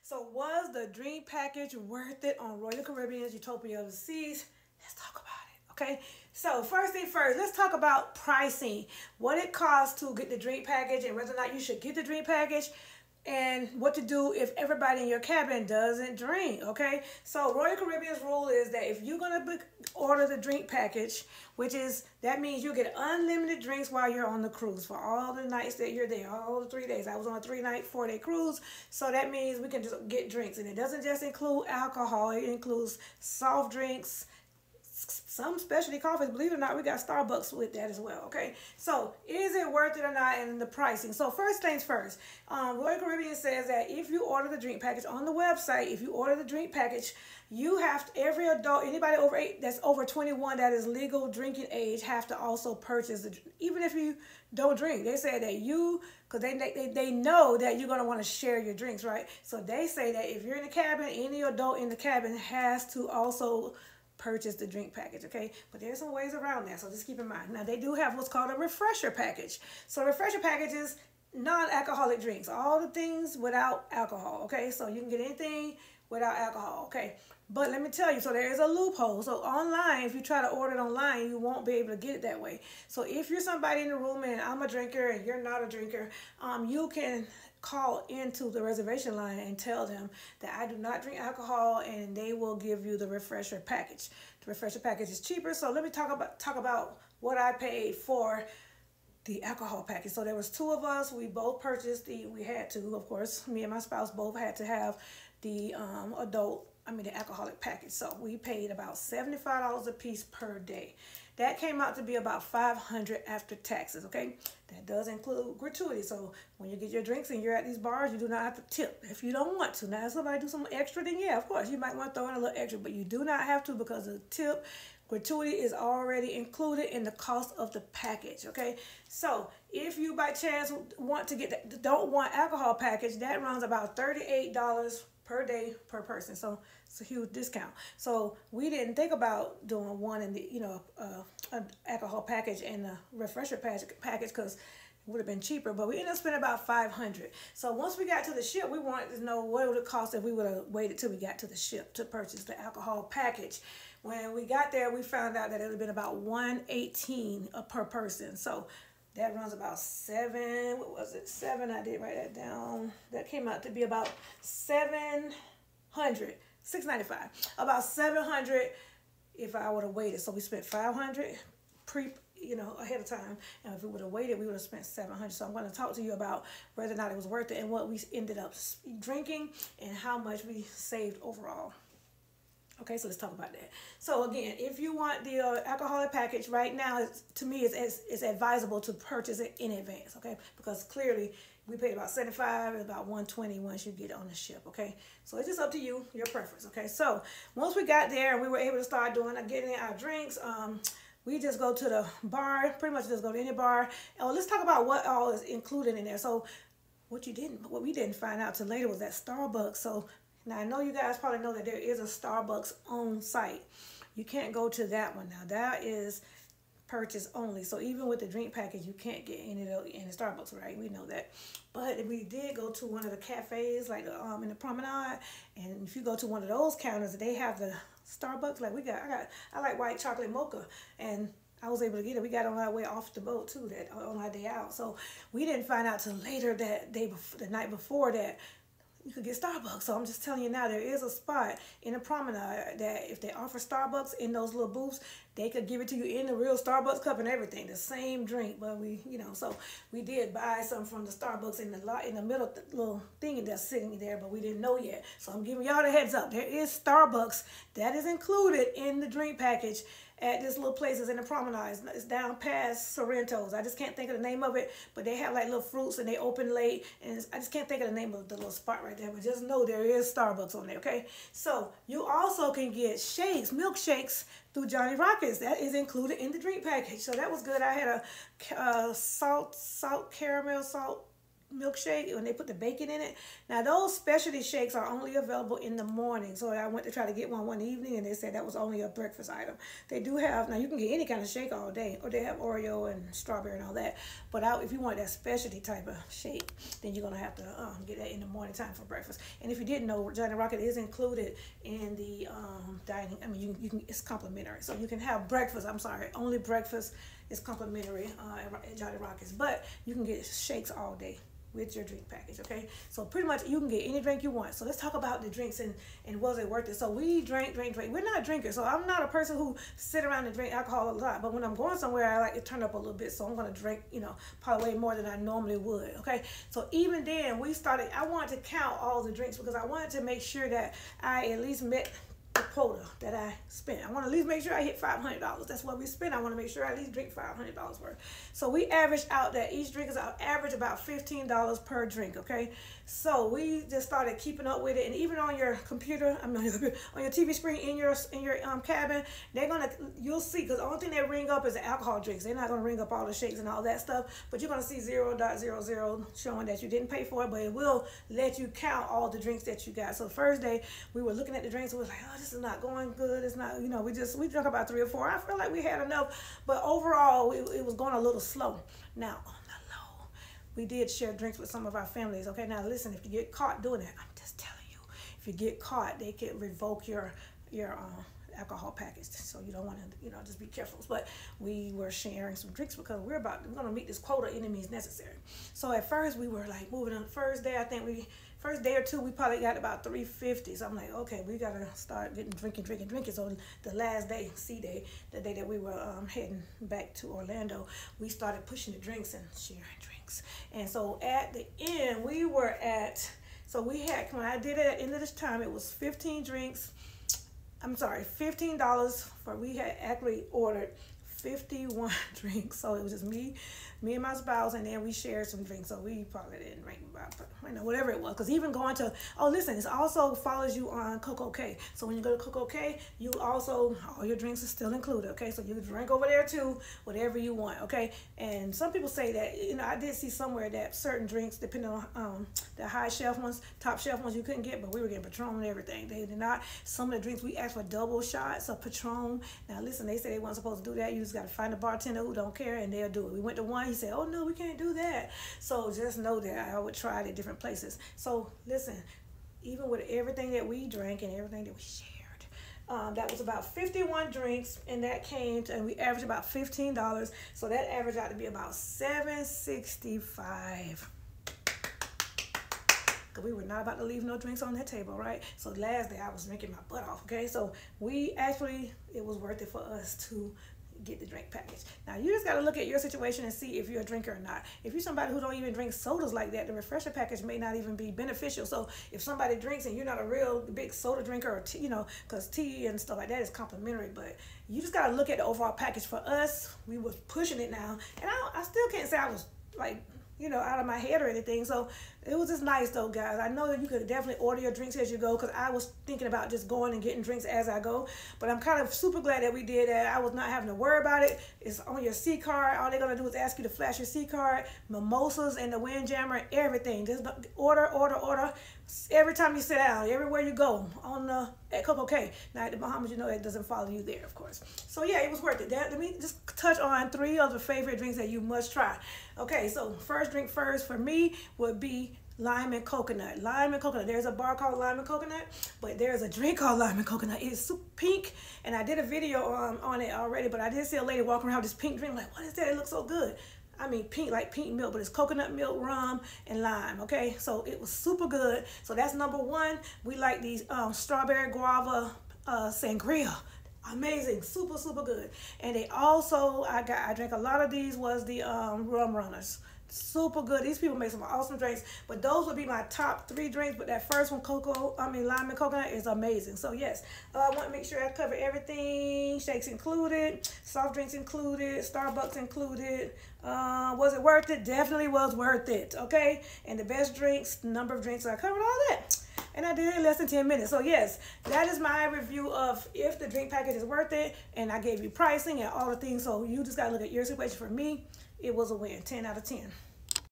So was the drink package worth it on Royal Caribbean's Utopia of the Seas? Let's talk about it. Okay. So first thing first, let's talk about pricing. What it costs to get the drink package and whether or not you should get the drink package and what to do if everybody in your cabin doesn't drink. Okay, so Royal Caribbean's rule is that if you're gonna order the drink package, which is that means you get unlimited drinks while you're on the cruise for all the nights that you're there, all the 3 days. I was on a 3-night 4-day cruise, so that means we can just get drinks, and it doesn't just include alcohol, it includes soft drinks, some specialty coffees. Believe it or not, we got Starbucks with that as well. Okay, so is it worth it or not, and the pricing? So first things first, Royal Caribbean says that if you order the drink package on the website, if you order the drink package, you have to, every adult, anybody over 8 that's over 21 that is legal drinking age, have to also purchase the, even if you don't drink. They say that you, because they know that you're going to want to share your drinks, right? So they say that if you're in the cabin, any adult in the cabin has to also purchase the drink package. Okay, but there's some ways around that, so just keep in mind. Now they do have what's called a refresher package. So a refresher package is non-alcoholic drinks, all the things without alcohol. Okay, so you can get anything without alcohol. Okay, but let me tell you, so there is a loophole. So online, if you try to order it online, you won't be able to get it that way. So if you're somebody in the room and I'm a drinker and you're not a drinker, you can call into the reservation line and tell them that I do not drink alcohol, and they will give you the refresher package. The refresher package is cheaper. So let me talk about what I paid for the alcohol package. So there was 2 of us. We both purchased we had to, of course, me and my spouse both had to have the the alcoholic package. So we paid about $75 a piece per day. That came out to be about $500 after taxes. Okay, that does include gratuity. So when you get your drinks and you're at these bars, you do not have to tip if you don't want to. Now if somebody do some extra, then yeah, of course you might want to throw in a little extra, but you do not have to, because the tip gratuity is already included in the cost of the package. Okay, so if you by chance want to get the don't want alcohol package, that runs about $38 per day per person. So it's a huge discount. So we didn't think about doing one in the an alcohol package and a refresher package because it would have been cheaper, but we ended up spending about $500. So once we got to the ship, we wanted to know what it would have cost if we would have waited till we got to the ship to purchase the alcohol package. When we got there, we found out that it would have been about $118 per person. So that runs about $7. What was it? $7. I did write that down. That came out to be about $695. About $700 if I would have waited. So we spent $500 ahead of time, and if we would have waited, we would have spent $700. So I'm going to talk to you about whether or not it was worth it and what we ended up drinking and how much we saved overall. Okay, so let's talk about that. So again, if you want the alcoholic package right now, to me, it's advisable to purchase it in advance. Okay, because clearly we paid about $75, about $120 once you get on the ship. Okay, so it's just up to you, your preference. Okay, so once we got there and we were able to start getting our drinks, we just go to the bar, pretty much just go to any bar. And let's talk about what all is included in there. So what we didn't find out till later was that Starbucks. So now, I know you guys probably know that there is a Starbucks on site. You can't go to that one now. That is purchase only. So even with the drink package, you can't get any in the Starbucks, right? We know that. But we did go to one of the cafes, like in the promenade. And if you go to one of those counters, they have the Starbucks. Like I like white chocolate mocha, and I was able to get it. We got on our way off the boat too, that on our day out. So we didn't find out till later the night before that you could get Starbucks. So I'm just telling you now, there is a spot in the promenade that if they offer Starbucks in those little booths, they could give it to you in the real Starbucks cup and everything, the same drink. But so we did buy some from the Starbucks in the middle of the little thing that's sitting there, but we didn't know yet. So I'm giving y'all the heads up. There is Starbucks that is included in the drink package at this little places in the promenade. It's down past Sorrento's. I just can't think of the name of it, but they have like little fruits and they open late, and I just can't think of the name of the little spot right there, but just know there is Starbucks on there. Okay, so you also can get milkshakes through Johnny Rockets. That is included in the drink package, so that was good. I had a salt caramel milkshake when they put the bacon in it. Now those specialty shakes are only available in the morning. So I went to try to get one evening and they said that was only a breakfast item. They do have, now you can get any kind of shake all day, or they have Oreo and strawberry and all that. But if you want that specialty type of shake, then you're gonna have to get that in the morning time for breakfast. And if you didn't know, Johnny Rocket is included in the dining. I mean, you can, it's complimentary. So you can have breakfast, I'm sorry, only breakfast is complimentary at Johnny Rockets. But you can get shakes all day with your drink package, okay? So pretty much you can get any drink you want. So let's talk about the drinks and was it worth it? So we drink. We're not drinkers. So I'm not a person who sit around and drink alcohol a lot. But when I'm going somewhere, I like to turn up a little bit. So I'm gonna drink, probably way more than I normally would, okay? So even then, I wanted to count all the drinks because I wanted to make sure that I at least met the quota that I spent. I want to at least make sure I hit $500. That's what we spent. I want to make sure I at least drink $500 worth. So we averaged out that each drink is average about $15 per drink, okay? So we just started keeping up with it, and even on your computer, on your TV screen in your cabin, you'll see, because the only thing that ring up is the alcohol drinks. They're not gonna ring up all the shakes and all that stuff, but you're gonna see 0.00 showing that you didn't pay for it, but it will let you count all the drinks that you got. So the first day we were looking at the drinks and we was like, oh, this is not going good. It's not, we drank about 3 or 4. I feel like we had enough, but overall it was going a little slow. Now on the low, we did share drinks with some of our families. Okay, now listen, if you get caught doing that, I'm just telling you, if you get caught, they can revoke your alcohol package. So you don't want to, just be careful. But we were sharing some drinks because we're going to meet this quota any means necessary. So at first we were like moving on the first day. I think first day or two, we probably got about 350. So I'm like, okay, we got to start getting drinking. So the last day, C-Day, the day that we were heading back to Orlando, we started pushing the drinks and sharing drinks. And so at the end, we were at, so we had, when I did it at the end of this time, it was 15 drinks. I'm sorry, $15 we had actually ordered 51 drinks. So it was just me and my spouse, and then we shared some drinks. So we probably didn't drink about, whatever it was. Because even going to, it also follows you on CocoK. So when you go to CocoK, you also, all your drinks are still included, okay? So you can drink over there too, whatever you want, okay? And some people say that, I did see somewhere that certain drinks, depending on the high shelf ones, top shelf ones you couldn't get, but we were getting Patron and everything. They did not. Some of the drinks we asked for double shots of Patron. Now listen, they said they weren't supposed to do that. You just got to find a bartender who don't care and they'll do it. We went to one, he said, oh no, we can't do that. So just know that I would try it at different places. So listen, even with everything that we drank and everything that we shared, that was about 51 drinks, and that came to, and we averaged about $15. So that averaged out to be about $7.65. Because we were not about to leave no drinks on that table, right? So last day I was drinking my butt off, okay? So it was worth it for us to get the drink package. Now you just got to look at your situation and see if you're a drinker or not. If you're somebody who don't even drink sodas like that, the refresher package may not even be beneficial. So if somebody drinks and you're not a real big soda drinker, or tea, because tea and stuff like that is complimentary, but you just got to look at the overall package. For us, we was pushing it now, and I still can't say I was like, out of my head or anything. So it was just nice though, guys. I know that you could definitely order your drinks as you go, because I was thinking about just going and getting drinks as I go. But I'm kind of super glad that we did that. I was not having to worry about it. It's on your C card. All they're going to do is ask you to flash your C card, mimosas and the Windjammer, everything. Just order. Every time you sit down, everywhere you go at CocoK. Now at the Bahamas, it doesn't follow you there, of course. So yeah, it was worth it. Let me just touch on 3 of the favorite drinks that you must try. Okay, so first drink for me would be lime and coconut. Lime and coconut. There's a bar called Lime and Coconut, but there's a drink called Lime and Coconut. It's super pink, and I did a video on it already, but I did see a lady walking around with this pink drink. Like, what is that? It looks so good. I mean, pink, like pink milk, but it's coconut milk, rum, and lime, okay? So it was super good. So that's number 1. We like these strawberry guava sangria. Amazing, super good. And they also, I drank a lot of these, was the rum runners. Super good. These people make some awesome drinks, but those would be my top 3 drinks. But that first one, lime and coconut, is amazing. So yes, I want to make sure I cover everything. Shakes included, soft drinks included, Starbucks included. Was it worth it? Definitely was worth it. Okay, and the best drinks, number of drinks, I covered all that. And I did it in less than 10 minutes. So yes, that is my review of if the drink package is worth it. And I gave you pricing and all the things. So you just got to look at your situation. For me, it was a win. 10 out of 10.